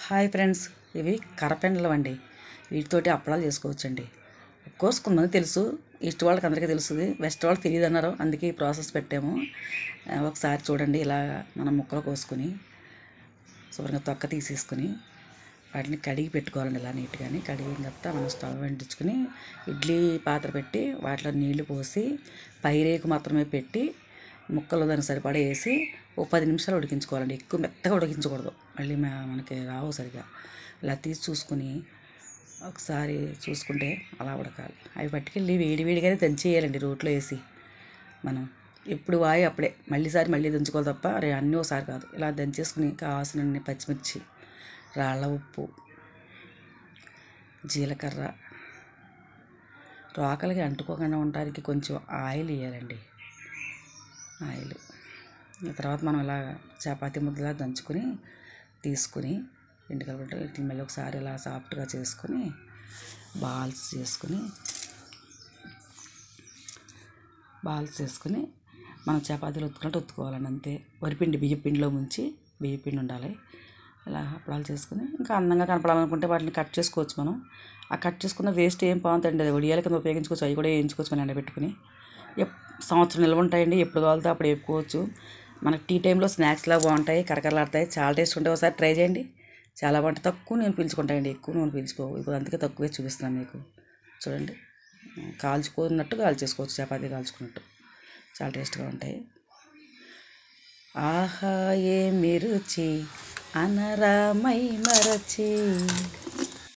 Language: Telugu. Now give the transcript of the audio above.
హాయ్ ఫ్రెండ్స్, ఇవి కరపెండలు అండి. వీటితోటి అప్పడాలు చేసుకోవచ్చండి. కోర్స్ కొంతమంది తెలుసు, ఈస్ట్ వాళ్ళకి అందరికీ తెలుస్తుంది, వెస్ట్ వాళ్ళకి తెలియదు అన్నారు. అందుకే ఈ ప్రాసెస్ పెట్టాము. ఒకసారి చూడండి. ఇలా మనం ముక్కలు కోసుకొని శుభ్రంగా తొక్క తీసేసుకొని వాటిని కడిగి పెట్టుకోవాలండి. ఇలా నీట్గాని కడిగిన తర్వాత మనం స్టవ్ అంటించుకొని ఇడ్లీ పాత్ర పెట్టి వాటిలో నీళ్లు పోసి పైరేకు మాత్రమే పెట్టి ముక్కలు దానికి సరిపడా వేసి ఓ 10 నిమిషాలు ఉడికించుకోవాలండి. ఎక్కువ మెత్తగా ఉడికించకూడదు, మళ్ళీ మనకి రావు సరిగా. ఇలా తీసి చూసుకుని ఒకసారి చూసుకుంటే అలా ఉడకాలి. అవి పట్టుకెళ్ళి వేడిగానే దంచేయాలండి రోట్లో వేసి. మనం ఎప్పుడు వాయి అప్పుడే మళ్ళీ దంచుకోవాలి తప్ప అన్నీ ఒకసారి కాదు. ఇలా దంచేసుకుని కావాల్సిన పచ్చిమిర్చి, రాళ్ళ ఉప్పు, జీలకర్ర, రోకలకి అంటుకోకుండా ఉండడానికి కొంచెం ఆయిల్ వేయాలండి. ఆయిల్ తర్వాత మనం ఇలా చపాతీ ముద్దలా దంచుకొని తీసుకుని ఎండుకలబెట్టి వీటిని మళ్ళీ ఒకసారి ఇలా సాఫ్ట్గా చేసుకొని బాల్స్ చేసుకొని మనం చపాతీలు ఒత్తుకున్నట్టు ఒత్తుకోవాలండి. అంతే. వరిపిండి బియ్యపిండిలో ముంచి, బియ్యపిండి ఉండాలి. ఇలా అప్పడాలు చేసుకుని ఇంకా అందంగా కనపడాలనుకుంటే వాటిని కట్ చేసుకోవచ్చు. మనం ఆ కట్ చేసుకున్న వేస్ట్ ఏం బాగుంటుంది, అది వడియాల కింద ఉపయోగించుకోవచ్చు. అవి కూడా వేయించుకోవచ్చు మనం ఎండబెట్టుకుని. సంవత్సరం నిల్వ ఉంటాయండి. ఎప్పుడు కావాలితే అప్పుడు వేపుకోవచ్చు. మనకి టీ టైంలో స్నాక్స్లా బాగుంటాయి, కరకరలాడతాయి, చాలా టేస్ట్ ఉంటాయి. ఒకసారి ట్రై చేయండి, చాలా బాగుంటాయి. తక్కువ నూనె పీల్చుకుంటాయండి, ఎక్కువ నూనె పీల్చుకోవు. ఇప్పుడు అందుకే తక్కువే చూపిస్తున్నాను మీకు. చూడండి, కాల్చుకున్నట్టు కాల్చేసుకోవచ్చు, చపాతీ కాల్చుకున్నట్టు. చాలా టేస్ట్గా ఉంటాయి. ఆహా ఏమి రుచి అనరామై మరచి.